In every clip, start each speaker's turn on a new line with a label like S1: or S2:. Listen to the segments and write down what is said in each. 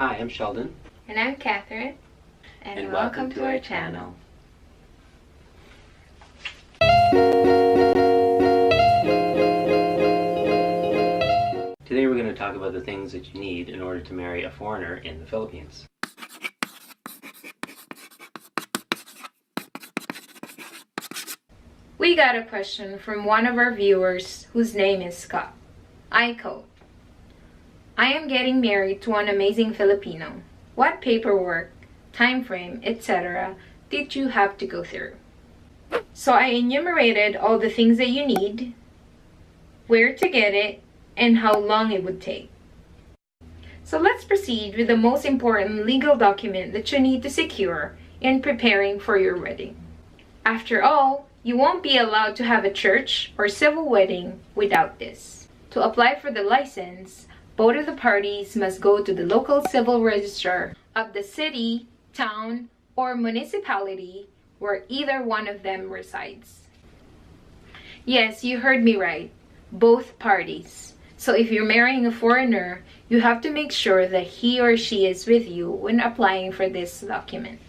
S1: Hi, I'm Sheldon.
S2: And I'm Catherine.
S1: And welcome to our channel. Today we're going to talk about the things that you need in order to marry a foreigner in the Philippines.
S2: We got a question from one of our viewers whose name is Scott. I quote, I am getting married to an amazing Filipino. What paperwork, time frame, etc. did you have to go through? So I enumerated all the things that you need, where to get it, and how long it would take. So let's proceed with the most important legal document that you need to secure in preparing for your wedding. After all, you won't be allowed to have a church or civil wedding without this. To apply for the license, both of the parties must go to the local civil registrar of the city, town, or municipality where either one of them resides. Yes, you heard me right. Both parties. So if you're marrying a foreigner, you have to make sure that he or she is with you when applying for this document.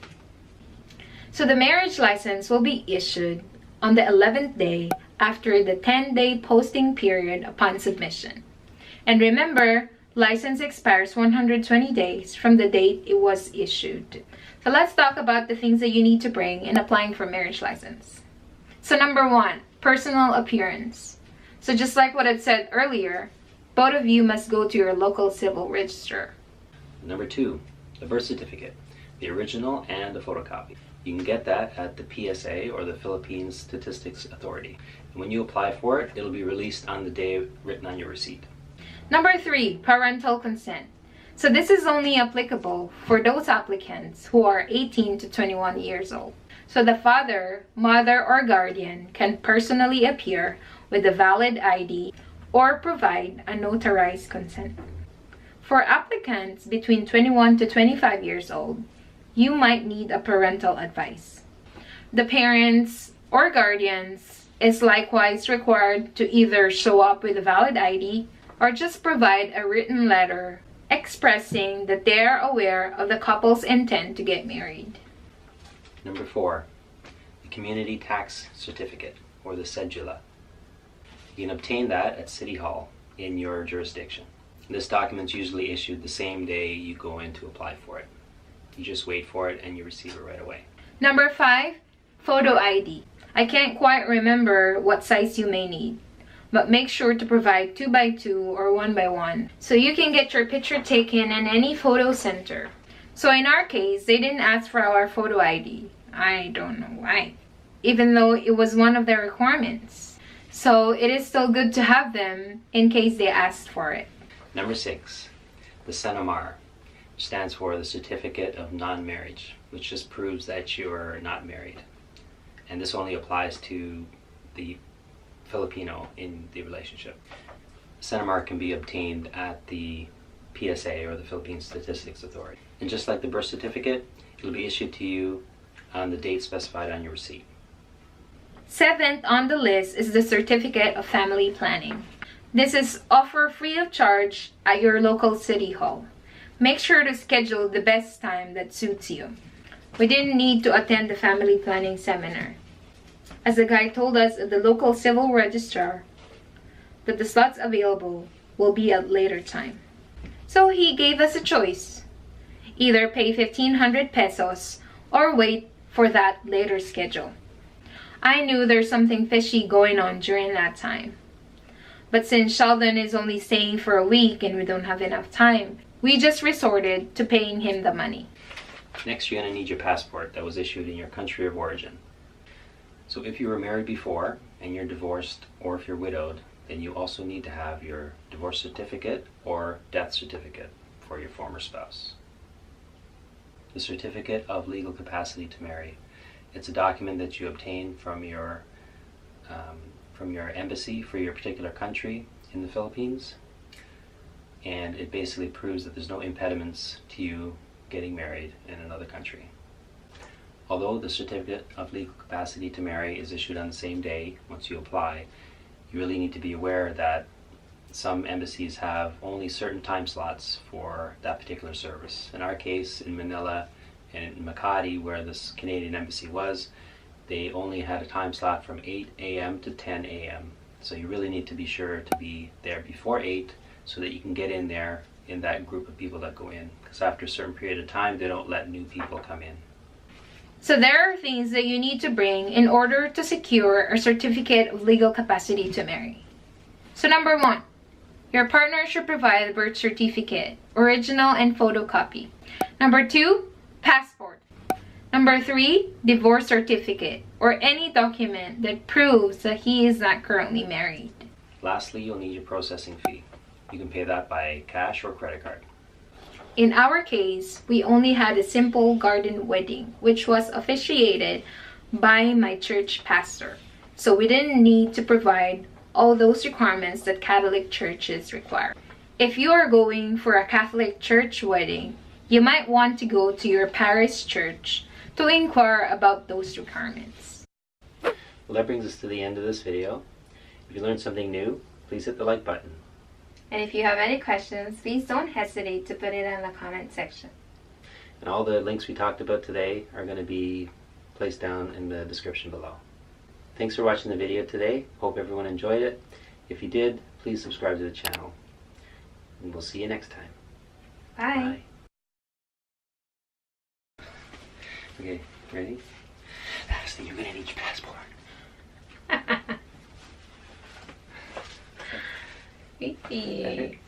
S2: So the marriage license will be issued on the 11th day after the 10-day posting period upon submission. And remember, license expires 120 days from the date it was issued. So let's talk about the things that you need to bring in applying for marriage license. So number 1, personal appearance. So just like what I said earlier, both of you must go to your local civil registrar.
S1: Number 2, the birth certificate, the original and the photocopy. You can get that at the PSA or the Philippine Statistics Authority. And when you apply for it, it'll be released on the day written on your receipt.
S2: Number 3, parental consent. So this is only applicable for those applicants who are 18 to 21 years old. So the father, mother, or guardian can personally appear with a valid ID or provide a notarized consent. For applicants between 21 to 25 years old, you might need a parental advice. The parents or guardians is likewise required to either show up with a valid ID or just provide a written letter expressing that they are aware of the couple's intent to get married.
S1: Number 4, the community tax certificate or the cedula. You can obtain that at City Hall in your jurisdiction. This document is usually issued the same day you go in to apply for it. You just wait for it and you receive it right away.
S2: Number 5, photo ID. I can't quite remember what size you may need, but make sure to provide 2x2 or 1x1 so you can get your picture taken in any photo center. So in our case, they didn't ask for our photo ID. I don't know why, even though it was one of their requirements. So it is still good to have them in case they asked for it.
S1: Number 6, the Cenomar, which stands for the Certificate of Non-Marriage, which just proves that you're not married. And this only applies to the Filipino in the relationship. Cenomar can be obtained at the PSA or the Philippine Statistics Authority. And just like the birth certificate, it'll be issued to you on the date specified on your receipt.
S2: 7th on the list is the Certificate of Family Planning. This is offered free of charge at your local city hall. Make sure to schedule the best time that suits you. We didn't need to attend the family planning seminar, as the guy told us at the local civil registrar that the slots available will be at later time. So he gave us a choice. Either pay 1,500 pesos or wait for that later schedule. I knew there's something fishy going on during that time. But since Sheldon is only staying for a week and we don't have enough time, we just resorted to paying him the money.
S1: Next, you're going to need your passport that was issued in your country of origin. So if you were married before and you're divorced, or if you're widowed, then you also need to have your divorce certificate or death certificate for your former spouse. The certificate of legal capacity to marry. It's a document that you obtain from your embassy for your particular country in the Philippines, and it basically proves that there's no impediments to you getting married in another country. Although the certificate of legal capacity to marry is issued on the same day once you apply, you really need to be aware that some embassies have only certain time slots for that particular service. In our case, in Manila and in Makati, where this Canadian embassy was, they only had a time slot from 8 a.m. to 10 a.m. So you really need to be sure to be there before 8 so that you can get in there in that group of people that go in. Because after a certain period of time, they don't let new people come in.
S2: So there are things that you need to bring in order to secure a certificate of legal capacity to marry. So number 1, your partner should provide a birth certificate, original and photocopy. Number 2, passport. Number 3, divorce certificate, or any document that proves that he is not currently married.
S1: Lastly, you'll need your processing fee. You can pay that by cash or credit card.
S2: In our case, we only had a simple garden wedding, which was officiated by my church pastor. So we didn't need to provide all those requirements that Catholic churches require. If you are going for a Catholic church wedding, you might want to go to your parish church to inquire about those requirements.
S1: Well, that brings us to the end of this video. If you learned something new, please hit the like button.
S2: And if you have any questions, please don't hesitate to put it in the comment section.
S1: And all the links we talked about today are going to be placed down in the description below. Thanks for watching the video today. Hope everyone enjoyed it. If you did, please subscribe to the channel. And we'll see you next time.
S2: Bye.
S1: Bye. Okay, ready? Lastly, you're going to need your passport.
S2: Creepy.